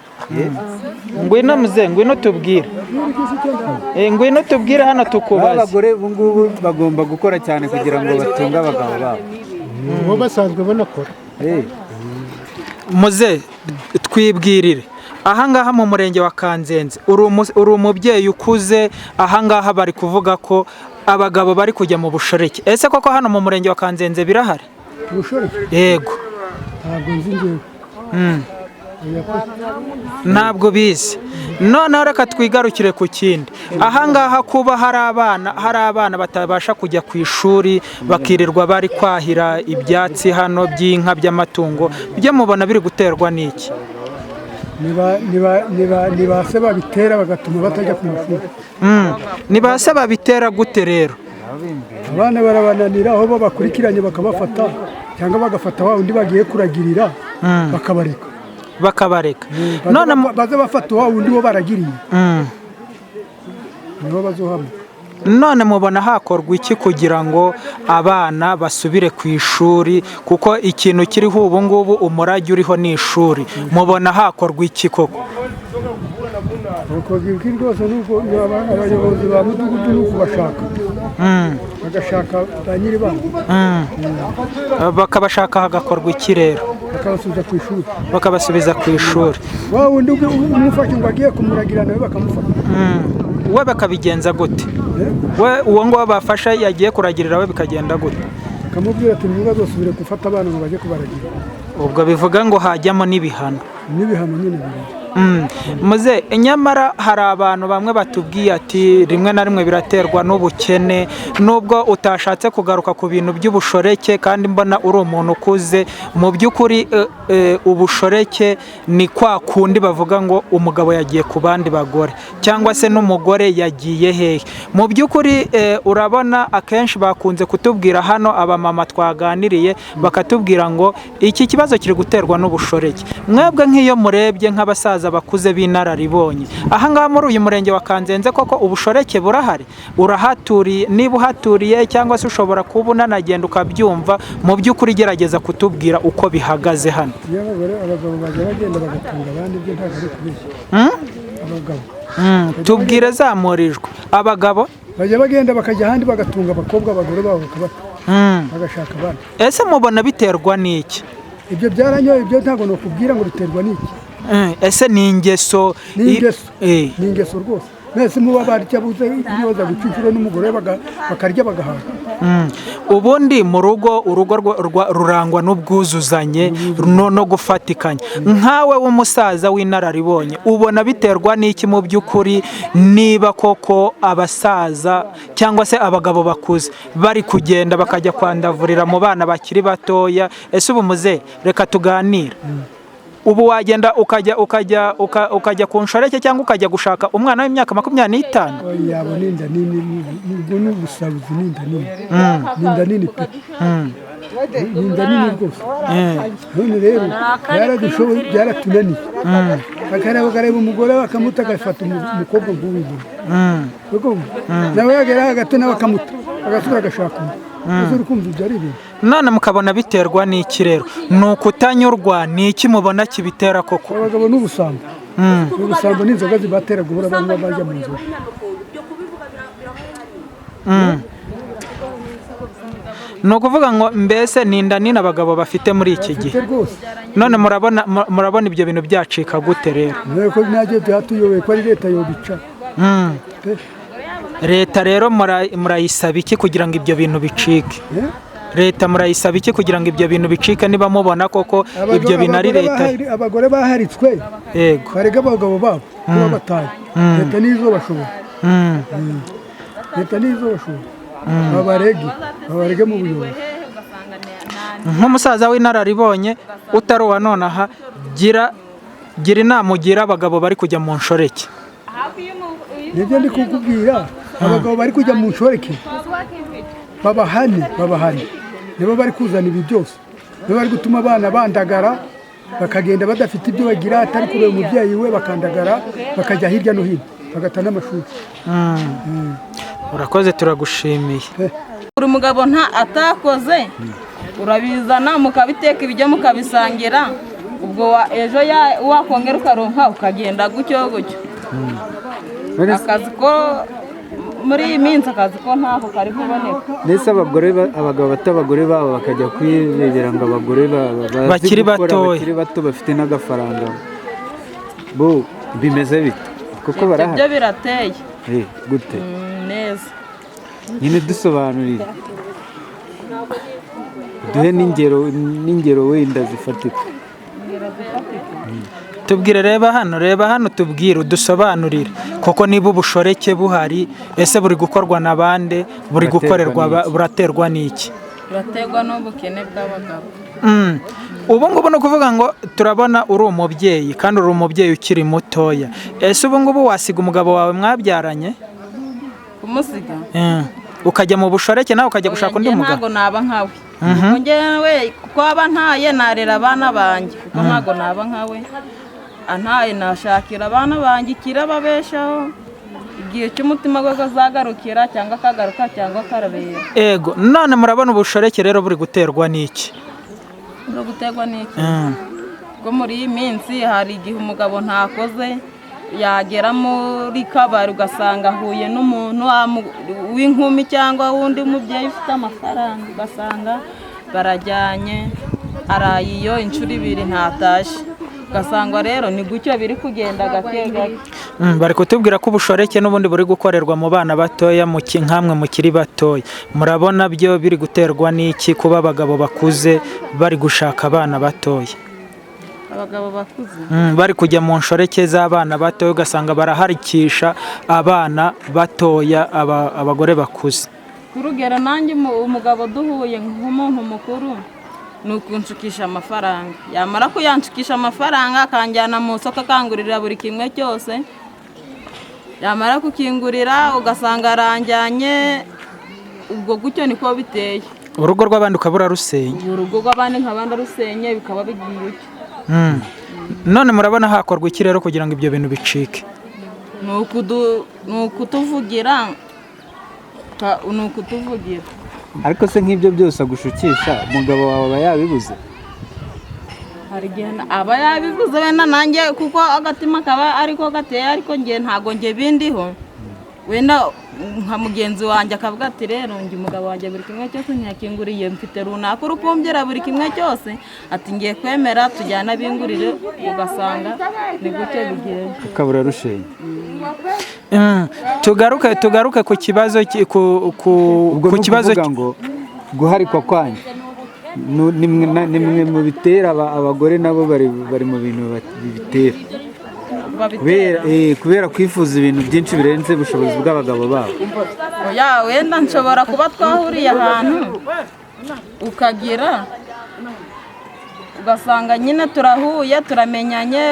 Ngwino muze, ngwino tubwire. Ngwino tubwire hano tukubaze. Abagore ubu ngubu bagomba gukora cyane kugira ngo batunge abagabo babo. Bo basanzwe banakora. Muze twibwirire. Ahangaha mu murenge wa Kanzenze uri umubyeyi ukuze, ahangaha bari kuvuga ko abagabo bari kujya mu bushoreke. Ese koko hano mu murenge wa Kanzenze birahari? Bushoreke? Yego. Ntabwo nzi ngewe. Ntabwo bizi. Noneho reka twigarukire ku kindi. Ahangaha kuba hari abana batabasha kujya ku ishuri bakirirwa bari kwahira ibyatsi hano by'inka by'amatungo, byo mubona biri guterwa n'iki? Ni ba se babitera bagatuma batajya ku mashuri. Ni ba se babitera gute rero? Abana barabananira aho bakurikiranye bakabafata, cyangwa bagafata wa undi bagiye kuragirira bakabareka. None baze bafata wa undi wo baragiriye. Nibo bazohama. None mubona hakorwa iki kugira ngo abana basubire ku ishuri, kuko ikintu kiriho ubu ngubu umurage uriho ni ishuri, mubona hakorwa iki koko? Rwose nuko abayobozi ba mudugudu nuko bashaka bagashaka ba nyiri babo bakabashaka hagakorwa iki rero? Bakabasubiza ku ishuri. Wa wundi umufashe ngo agiye kumuragira nawe bakamufata. We bakabigenza gute? We uwo ngo bafasha yagiye kuragirira we bikagenda gute? Kamubwira ati niba zosubire gufata abana ngo baje kubaragira. Ubwo bivuga ngo hajyamo n'ibihano. N'ibihano nyine biri. Muze nyamara hari abantu bamwe batubwiye ati rimwe na rimwe biraterwa n'ubukene, nubwo utashatse kugaruka ku bintu by'ubushoreke kandi mbona uri umuntu ukuze. Mu by'ukuri ubushoreke ni kwa kundi bavuga ngo umugabo yagiye ku bandi bagore cyangwa se n'umugore yagiye hehe. Mu by'ukuri urabona akenshi bakunze kutubwira hano abamama twaganiriye bakatubwira ngo iki kibazo kiri guterwa n'ubushoreke. Mwebwe nk'iyo murebye nk'abasaza bakuze b'inararibonye ahangaha muri uyu murenge wa Kanzenze, koko ubushoreke burahari? Urahaturiye? Niba uhaturiye cyangwa se ushobora kuba unanagenda ukabyumva, mu by'ukuri gerageza kutubwira uko bihagaze hano. Abagabo bajya bagenda bagatunga abandi, ibyo ntabwo ari kubeshya. Abagabo tubwire zamurijwe. Abagabo bajya bagenda bakajya ahandi bagatunga abakobwa abagore babo bagashaka abandi. Ese mubona biterwa n'iki? Ibyo byaranyoye, ibyo ntabwo nakubwira ngo biterwa n'iki. ese ni ingeso ni ingeso rwose mwese muba barya buze yoza gucishura n'umugore bakarya bagahaga. ubundi mu rugo rurangwa n'ubwuzuzanye no gufatikanya. nkawe w'umusaza w'inararibonye ubona biterwa n'iki mu by'ukuri niba koko abasaza cyangwa se abagabo bakuze bari kugenda bakajya kwandavurira mu bana bakiri batoya? ese ubu muze reka tuganira, ubu wagenda ukajya ku nshoreke cyangwa ukajya gushaka umwana w'imyaka 25? yabo ninda nini n'ubusabuzi ninda nini pe ninda nini rwose. none rero yaradushoboye byaratunaniye. bakareba umugore bakamuta agafata umukobwa nk'uyu nawe yagera hagati nawe akamuta agasubira agashaka none mukabona biterwa n'iki rero? ni ukutanyurwa? ni iki mubona kibitera koko? abagabo n'ubusambo. ubusambo n'inzoga zibatera guhora bamwe bajya mu nzoga. ni ukuvuga ngo mbese ni inda nini abagabo bafite muri iki gihe? none murabona ibyo bintu byacika gute rero? ko ntabyo byatuyoboye ko ari leta yobica. leta rero murayisaba iki kugira ngo ibyo bintu bicike? leta murayisaba iki kugira ngo ibyo bintu bicike niba mubona koko ibyo bintu ari leta? abagore baharitswe barega abagabo babo kuba bataye. leta nizo bashobora. leta nizo bashobora babarege mu buyobozi. nk'umusaza w'inararibonye utari uwa nonaha gira inama ugira abagabo bari kujya mu nshoreke. nibyo ndi kukubwira, abagabo bari kujya mu nshoreke babahane nibo bari kuzana ibi byose, nibo bari gutuma abana bandagara bakagenda badafite ibyo bagira, atari kureba umubyeyi we bakandagara bakajya hirya no hino bagata n'amashuri. urakoze turagushimiye. buri mugabo atakoze urabizana mukabiteka ibijya mukabisangira, ubwo ejo wakongera ukaronka ukagenda gutyo. akazi ko muri iyi minsi akazi ko ntako kari kuboneka. ndetse abagabo bato abagore babo bakajya kwirebera ngo abagore bakiri bato bafite n'agafaranga bo bimeze bite? kuko barahari ibyo birateye gute neza nyine dusobanurire, duhe n'ingero wenda zifatika. tubwire, reba hano tubwire, udusobanurire koko niba ubushoreke buhari, ese buri gukorwa na bande? buri gukorerwa buraterwa n'iki? buraterwa n'ubukene bw'abagabo. ubu ngubu ni ukuvuga ngo turabona uri umubyeyi kandi uri umubyeyi ukiri mutoya. ese ubu ngubu wasiga umugabo wawe mwabyaranye? kumusiga ukajya mu bushoreke nawe ukajya gushaka undi mugabo? ntabwo naba nkawe. ngewe kuko aba ntaye narera abana banjye, kuko ntabwo naba nkawe. antaye nashakira abana banjye ikirababeshaho, igihe cy'umutima we kazagarukira cyangwa akagaruka cyangwa akarabera. ego none murabona ubushoreke rero buri guterwa n'iki? buri guterwa n'iki? ubwo muri iyi minsi hari igihe umugabo ntakoze yagera muri kabari ugasanga ahuye n'umuntu w'inkumi cyangwa wundi mubyeyi ufite amafaranga, ugasanga barajyanye araye iyo inshuro 2 ntatashye, ugasanga rero ni gutyo biri kugenda gake gake. bari kutubwira ko ubushoreke n'ubundi buri gukorerwa mu bana batoya, nkamwe mukiri batoya. murabona byo biri guterwa n'iki kuba abagabo bakuze bari gushaka abana batoya? abagabo bakuze bari kujya mu nshoreke z'abana batoya, ugasanga baraharikisha abana batoya abagore bakuze. kurugero nanjye umugabo duhuye nk'umuntu mukuru ni ukunshukisha amafaranga, yamara kuyanshukisha amafaranga akanjyana mu isoko akangurira buri kimwe cyose, yamara kukingurira ugasanga aranjyanye, ubwo gutyo niko biteye. urugo rw'abandi ukaba urarusenye? urugo rw'abandi nk'abandi rusenye bikaba bigiye. none murabona hakorwa iki rero kugira ngo ibyo bintu bicike? ni ukutuvugira. ariko se nk'ibyo byose agushukisha umugabo wawe aba yabibuze? hari igihe aba yabibuze wenda nanjye kuko agatima kaba ariko gateye, ariko ngiye ntabwo ngiye bindiho, wenda nka mugenzi wanjye akavuga ati rero njye umugabo wanjye buri kimwe cyose ntiyakinguriye mfite runaka urukumbira buri kimwe cyose ati ngiye kwemera tujyana abingurire ugasanga ni gutyo bigenda kabura rushenye. tugaruke ku kibazo ku kibazo ngo guharikwa kwanyu nimwe mu bitera abagore nabo bari mu bintu bitera kubera kwifuza ibintu byinshi birenze ubushobozi bw'abagabo babo. wenda nshobora kuba twahuriye ahantu ukagira ugasanga nyine turahuye turamenyanye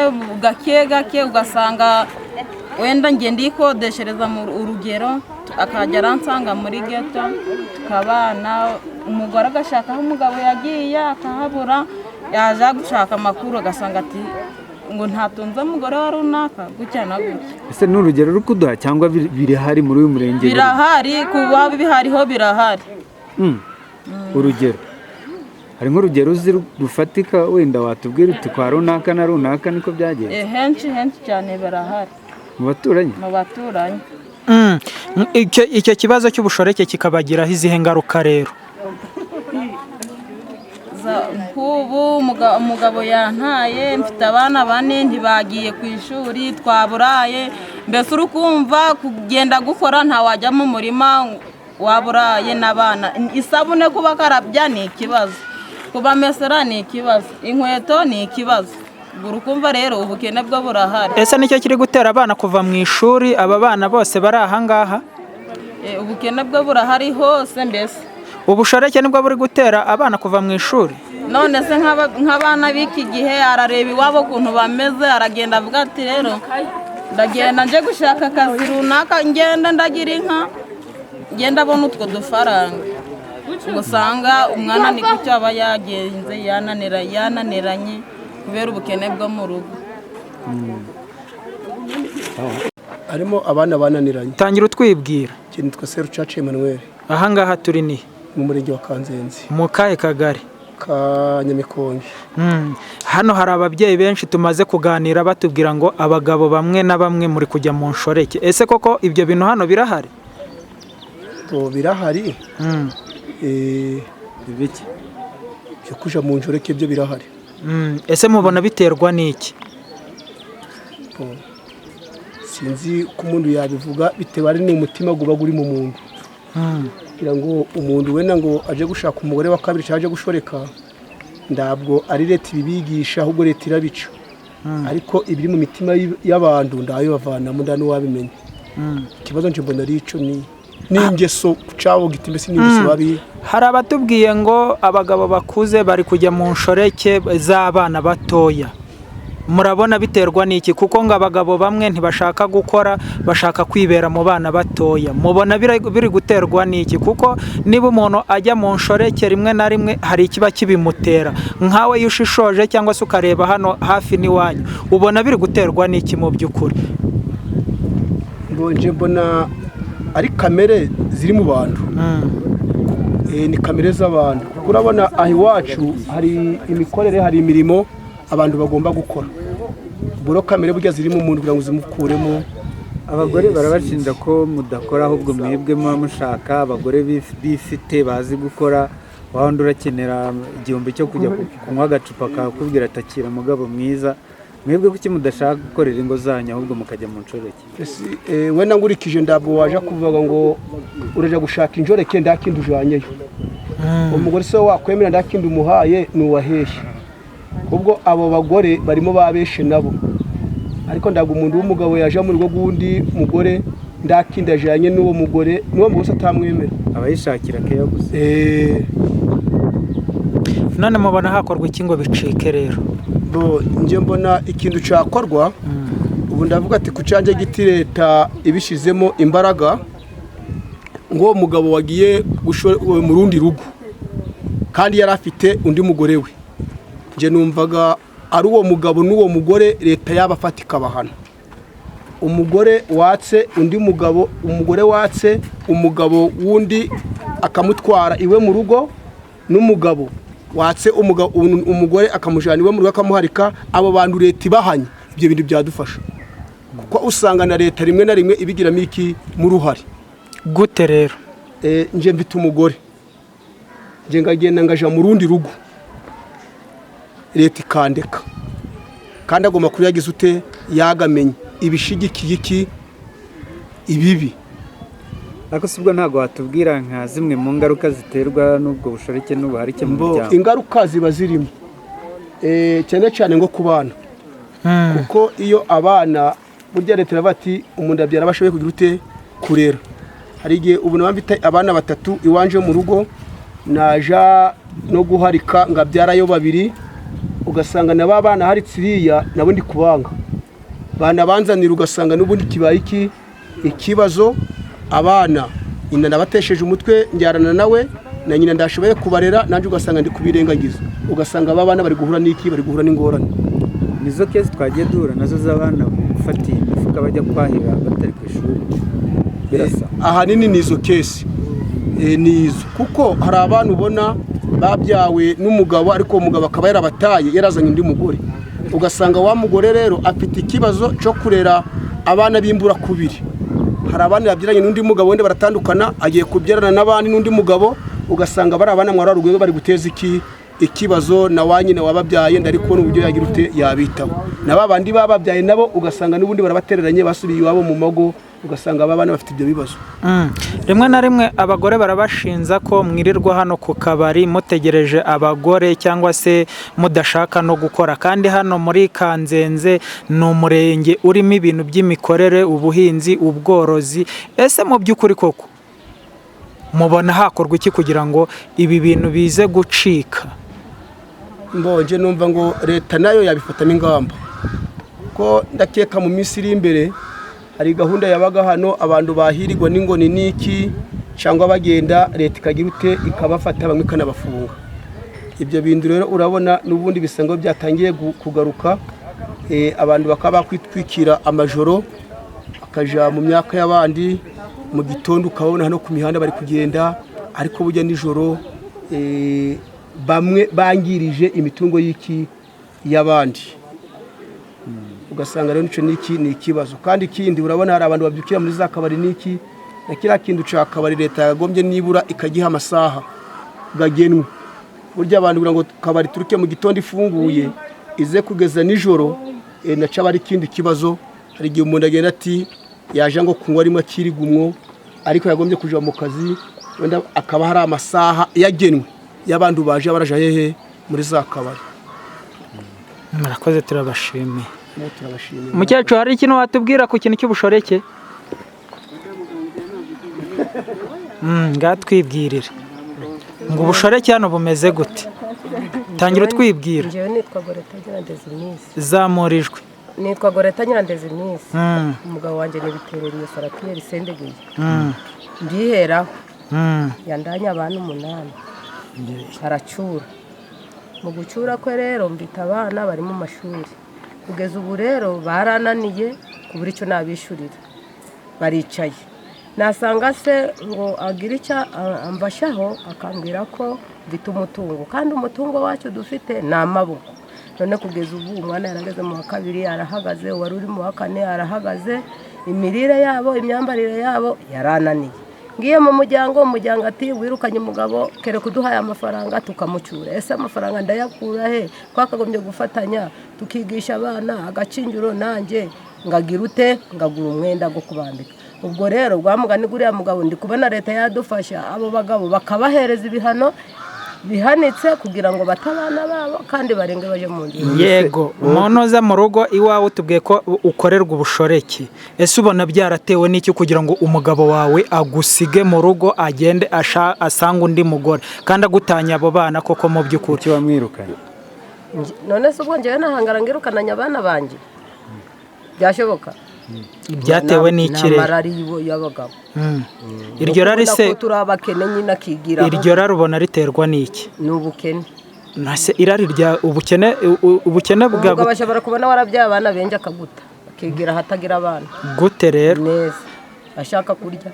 gake ugasanga wenda njye ndikodeshereza mu urugero akajya aransanga muri geto tukabana umugore agashaka aho umugabo yagiye akahabura yaje gushaka amakuru agasanga ati ngo ntatunze umugore wa runaka gutya na gutya. Ese ni urugero ruri kuduha cyangwa birahari muri uyu murenge? Birahari kuba bihariho birahari. Urugero hari nk'urugero uzi rufatika wenda watubwira uti kwa runaka na runaka niko byagenze? Henshi cyane barahari mu baturanyi. Icyo kibazo cy'ubushoreke kikabagiraho izihe ngaruka rero? Nk'ubu umugabo yantaye mfite abana 4 ntibagiye ku ishuri twaburaye mbese urukumva kugenda gukora ntawajya mu murima waburaye n'abana isabune kuba karabya ni ikibazo kuba mesera ni ikibazo inkweto ni ikibazo urukumva rero ubukene bwo burahari. Ese nicyo kiri gutera abana kuva mu ishuri aba bana bose bari aha ngaha? Ubukene bwo burahari hose mbese ubushoreke nibwo buri gutera abana kuva mu ishuri. None se nk'abana b'iki gihe arareba iwabo ukuntu bameze aragenda avuga ati rero ndagenda nje gushaka akazi runaka ngenda ndagira inka ngenda abona utwo dufaranga usanga umwana ni gutyo aba yagenze yananiranye kubera ubukene bwo mu rugo. Harimo abana bananiranye. Tangira utwibwira. Nitwa Serucaca Emmanuel. Aha ngaha turi ni mu murenge wa Kanzenze. Mu kahe kagari? Ka Nyamikonge. Hano hari ababyeyi benshi tumaze kuganira batubwira ngo abagabo bamwe na bamwe muri kujya mu nshoreke. Ese koko ibyo bintu hano birahari? Birahari. Ibiki byo kuja mu nshoreke byo birahari. Ese mubona biterwa n'iki? Sinzi ko umuntu yabivuga bitewe ari n'umutima guba guri mu muntu. Kugira ngo umuntu wena ngo aje gushaka umugore wa kabiri cyaje gushoreka ndabwo ari leta ibibigisha ahubwo leta irabica. Ariko ibiri mu mitima y'abantu ndayo bavana mu ndano wabimenye. Kibazo nje mbona rico ni n'ingeso cyawo gitimbe sin'ingeso babi. Hari abatubwiye ngo abagabo bakuze bari kujya mu nshoreke z'abana batoya. Murabona biterwa n'iki? Kuko ngo abagabo bamwe ntibashaka gukora bashaka kwibera mu bana batoya. Mubona biri guterwa n'iki? Kuko niba umuntu ajya mu nshoreke rimwe na rimwe hari ikiba kibimutera. Nkawe yushishoje cyangwa se ukareba hano hafi n'iwanyu ubona biri guterwa n'iki mu by'ukuri? Nje mbona ari kamere ziri mu bantu. Ni kamere z'abantu. Urabona aho iwacu hari imikorere hari imirimo abantu bagomba gukora. Buro kamere burya ziri mu muntu kugira ngo zimukuremo. Abagore barabashinja ko mudakora ahubwo mwebwe mushaka abagore bifite bazi gukora. Wahandi urakenera igihumbi cyo kujya kunywa agacupa kakubwira atakira mugabo mwiza. Mwebwe kuki mudashaka gukorera ingo zanyu ahubwo mukajya mu nshoreke? Wena ngurikije ndabwo waje kuvuga ngo uraje gushaka injoreke ndakindi ujanyeyo. Umugore se wakwemera ndakindi umuhaye nuwaheshe. Ubwo abo bagore barimo babeshe nabo. Ariko ndago umuntu w'umugabo yaje mu rugo gundi mugore ndakindi ajanye n'uwo mugore bose atamwemera abayishakira keya gusa. None mubona hakorwa iki ngo bicike rero? Nje mbona ikintu cyakorwa ubu ndavuga ati kucanje giti leta ibishizemo imbaraga ngo umugabo wagiye mu rundi rugo kandi yari afite undi mugore we. Nje numvaga ari uwo mugabo n'uwo mugore leta yabafatika bahana. Umugore watse undi mugabo, umugore watse umugabo wundi akamutwara iwe mu rugo, n'umugabo watse umugore akamujana iwe mu rugo akamuharika. Abo bantu leta ibahanye ibyo bintu byadufasha kuko usanga na leta rimwe na rimwe ibigiramo iki mu ruhari gute rero nje mbita umugore nje ngagenda ngaja mu rundi rugo leta ikandeka kandi agomba kuri yagize ute yagamenye ibishigikiye iki ibibi ariko sibwo ntago watubwira nka zimwe mu ngaruka ziterwa n'ubwo bushoreke n'ubuharike mu muryango. Ingaruka ziba zirimo cyane cyane ngo ku bana kuko iyo abana burya leta iravuga ati umuntu abyara abashoboye kugira ute kurera. Hari igihe ubu nabafite abana 3 iwanje mu rugo naja no guharika ngabyarayo 2 ugasanga na babana hari tsiriya nabo ndi kubanga bana banzanira ugasanga n'ubundi kibaye iki ikibazo abana nyina nabatesheje umutwe njyarana nawe na nyina ndashoboye kubarera nanje ugasanga ndi kubirengagiza ugasanga babana bari guhura n'iki bari guhura n'ingorane. Nizo kesi twagiye duhura nazo z'abana gufatiye imifuka bajya kwahira batari ku ishuri birasa ahanini nizo kesi nizo kuko hari abantu ubona babyawe n'umugabo ariko umugabo akaba yarabataye yarazanye undi mugore ugasanga wa mugore rero afite ikibazo cyo kurera abana b'imbura kubiri. Hari abana babyiranye n'undi mugabo wende baratandukana agiye kubyarana n'abandi n'undi mugabo ugasanga bari abana mwara rugwe bari guteza ikibazo na wanyine wababyaye ndari kubona uburyo yagira ute yabitaho na babandi bababyaye nabo ugasanga n'ubundi barabatereranye basubiye iwabo mu mago ugasanga abana bafite ibyo bibazo. Rimwe na rimwe abagore barabashinza ko mwirirwa hano ku kabari mutegereje abagore cyangwa se mudashaka no gukora kandi hano muri Kanzenze ni umurenge urimo ibintu by'imikorere ubuhinzi ubworozi. Ese mu by'ukuri koko mubona hakorwa iki kugira ngo ibi bintu bize gucika? Mbonje numva ngo leta nayo yabifatamo ingamba ko ndakeka mu minsi iri imbere hari gahunda yabaga hano abantu bahirirwa n'ingoni niki cyangwa bagenda leta ikagira ute ikabafata bamwe kanabafunga. Ibyo bintu rero urabona n'ubundi bisango byatangiye kugaruka abantu bakaba kwitwikira amajoro akaja mu myaka y'abandi mu gitondo ukabona hano ku mihanda bari kugenda ariko bujya nijoro bamwe bangirije imitungo y'iki y'abandi ugasanga rero nico niki ni ikibazo. Kandi ikindi urabona hari abantu babyukira muri za kabari niki na kira kintu cakabari leta yagombye nibura ikagiha amasaha gagenwe burya abantu ngo kabari turuke mu gitondo ifunguye ize kugeza nijoro naca bari kindi kibazo. Hari igihe umuntu agenda ati yaje ngo kunywa rimwe akirigumwo ariko yagombye kuja mu kazi wenda akaba hari amasaha yagenwe y'abantu baje baraja hehe muri za kabari. Murakoze turabashimiye. Mukecuru hari ikintu watubwira ku kintu cy'ubushoreke? Ngatwibwirire ngo ubushoreke hano bumeze gute? Tangira utwibwira. Njyewe nitwa Goreta Nyirandezimisi. Zamurijwe. Nitwa Goreta Nyirandezimisi. Umugabo wanjye ni Bitereriye Saratiyeri Sendegeye. Ndiheraho. Yandanye abantu 8. Aracura. Mu gucura kwe rero mbita abana bari mu mashuri. Kugeza ubu rero barananiye kubura icyo nabishurira. Baricaye. Nasanga se ngo agira icyo ambashaho akambwira ko mfite umutungo kandi umutungo wacu dufite ni amaboko. None kugeza ubu umwana yarageze mu wa 2 arahagaze wari uri mu wa 4 arahagaze imirire yabo imyambarire yabo yarananiye. Ngiye mu muryango ati wirukanye umugabo kere kuduhaye amafaranga tukamucura. Ese amafaranga ndayakura he? Twakagombye gufatanya tukigisha abana agacinjuro nanjye ngagira ute ngagura umwenda go kubambika. Ubwo rero rwamugani guriya mugabo ndi kubona leta yadufasha abo bagabo bakabahereza ibihano bihanitse kugira ngo batabana babo kandi barenge baje mu ngingo. Yego umuntu uza mu rugo iwawe utubwiye ko ukorerwa ubushoreke. Ese ubona byaratewe n'iki kugira ngo umugabo wawe agusige mu rugo agende asanga undi mugore kandi agutanya abo bana koko mu by'ukuri cyo bamwirukanye? None se ubwo njyewe nahangara ngirukananya abana banje byashoboka? Byatewe n'iki rero? Marariyo y'abagabo. Iryo rari se turabakene nyina kigira. Iryo rari ubona riterwa n'iki? N'ubukene. Nase irari rya ubukene bwa bashobora kubona warabyaye abana benje akaguta akigira hatagira abana. Gute rero? Neza ashaka kurya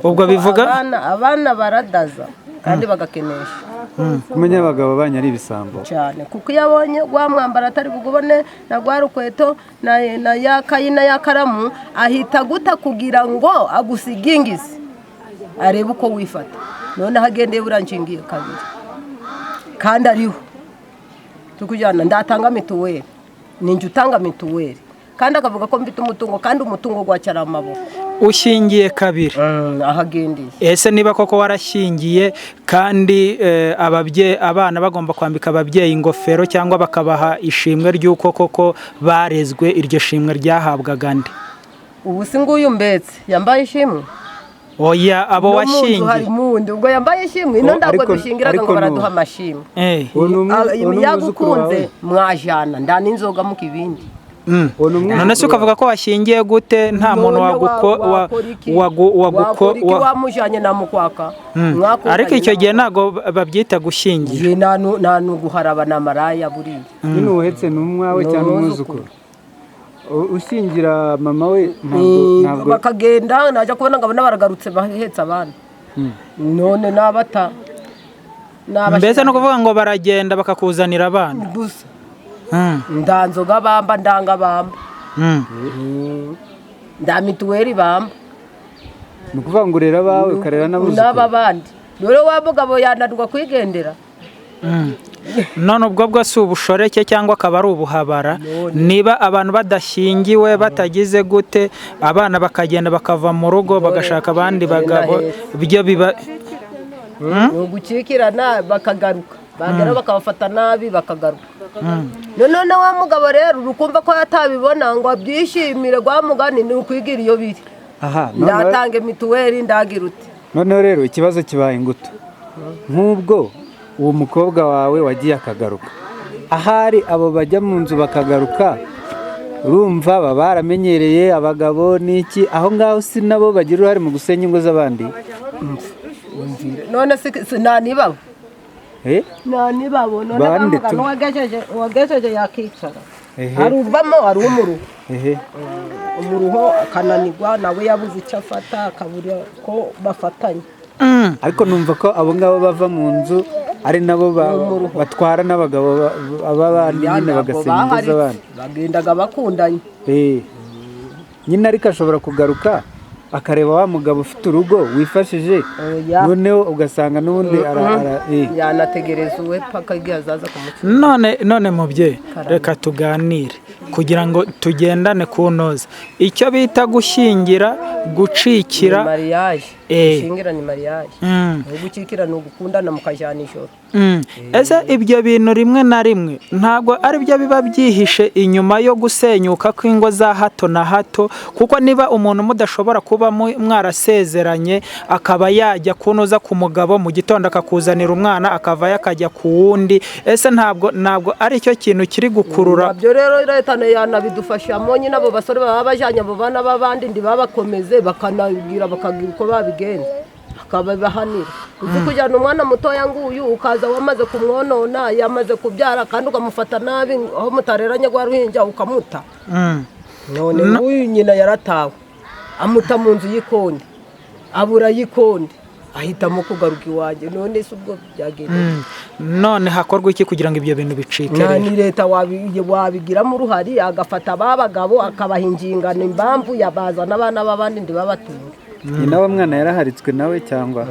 ubwo bivuga abana baradaza kandi bagakenesha kumenya abagabo banyu ari ibisambo cyane kuko iyo abonye wa mwambara atari bugubone na rwa rukweto na ya kayi na ya karamu ahita guta kugira ngo agusigingize arebe uko wifata noneho agendeye buranshingiye kabiri kandi ariho tukujyana ndatanga mituweli ninjye utanga mituweli kandi akavuga ko mfite umutungo kandi umutungo gwacara amaboko ushingiye kabiri ahagendeye ese niba koko warashingiye kandi abana bagomba kwambika ababyeyi ingofero cyangwa bakabaha ishimwe ry'uko koko barezwe iryo shimwe ryahabwaga nde ubu si nguyu mbetse yambaye ishimwe oya abo washingiye ubwo yambaye ishimwe ino ntabwo dushingiraga ngo baraduha amashimwe yagukunze mwajana ndana inzoga mu kibindi none se ukavuga ko washingiye gute nta muntu wamujyanye na mukwaka ariko icyo gihe ntabwo babyita gushingira nta n'uguharaba na maraya buriya nyine uhetse n'umwawe cyangwa umwuzukuru ushingira mama we ntabwo bakagenda najya kubona ngabona baragarutse bahetse abana none n'abata mbese no kuvuga ngo baragenda bakakuzanira abana gusa ndanzoga bamba ndanga bamba nda mituweli bamba ni ukuvuga ngo urera abawe ukarera n'aba bandi rero wa mugabo yananirwa kwigendera none ubwo bwo si ubushoreke cyangwa akaba ari ubuhabara niba abantu badashingiwe batagize gute abana bakagenda bakava mu rugo bagashaka abandi bagabo byo biba ni ugukikirana bakagaruka bagera bakabafata nabi bakagaruka none wa mugabo rero urukumva ko yatabibona ngo abyishimire gwa mugani ni ukwigira iyo biri ndatange mituweli ndagira uti noneho rero ikibazo kibaye ingutu nk'ubwo uwo mukobwa wawe wagiye akagaruka ahari abo bajya mu nzu bakagaruka urumva baba baramenyereye abagabo n'iki aho ngaho si nabo bagira uruhare mu gusenya ingo z'abandi none si nanibabo nanibabo none uwagejeje yakicara haruvamo hari umuruho umuruho akananirwa nawe yabuze icyo afata akabura ko bafatanya ariko numva ko abo ngabo bava mu nzu ari nabo batwara n'abagabo b'abandi nyine bagasenya ingo z'abandi bagendaga bakundanye nyine ariko ashobora kugaruka akareba wa mugabo ufite urugo wifashije noneho ugasanga n'ubundi yanategereza uwe paka igihe azaza kumucunga none mubyeyi reka tuganire kugira ngo tugendane kunoza icyo bita gushyingira gucikira gushyingira ni mariage gukikira ni ugukundana mukajyana ijoro ese ibyo bintu rimwe na rimwe ntabwo ari byo biba byihishe inyuma yo gusenyuka kw'ingo za hato na hato kuko niba umuntu mudashobora kuba mwarasezeranye akaba yajya kunoza ku mugabo mu gitondo akakuzanira umwana akavayo akajya ku wundi ese ntabwo ari cyo kintu kiri gukurura byo rero leta yanabidufashamo nyine abo basore baba bajyanye abo bana b'abandi ntibabakomeze bakanabwira bakagira uko babigenza akababahanira uzi kujyana umwana mutoya nguyu ukaza wamaze kumwonona yamaze kubyara kandi ukamufata nabi aho mutareranye rwa ruhinja ukamuta none nguyu nyina yaratawe amuta mu nzu y'ikondi abura y'ikondi ahitamo kugaruka iwanjye none se ubwo byagenda none hakorwa iki kugira ngo ibyo bintu bicike ni leta wabigiramo uruhari agafata abagabo akabaha ingingano impamvu yabazana abana b'abandi ntibabatunge nyina wa mwana yaraharitswe nawe cyangwa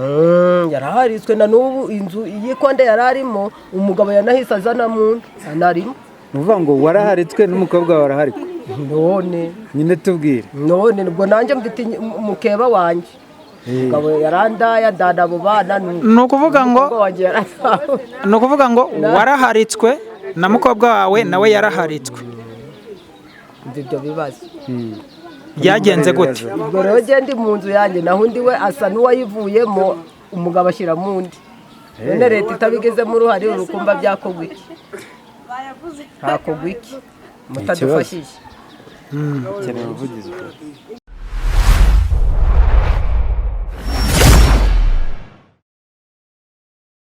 yaraharitswe na n'ubu inzu y'ikonde yari arimo umugabo yanahise azana mu nzu anarimo ni ukuvuga ngo waraharitswe n'umukobwa wawe waraharitswe none nyine tubwire none ubwo nanjye mfite umukeba wanjye umugabo yarandaya dada abo bana ni ukuvuga ngo waraharitswe na mukobwa wawe nawe yaraharitswe ibyo bibazo byagenze gute ubwo rero genda mu nzu yanjye naho undi we asa n'uwayivuyemo umugabo ashyira mu undi none leta itabigezemo uruhare urukumva byakorwa iki hakorwa iki mutadufashije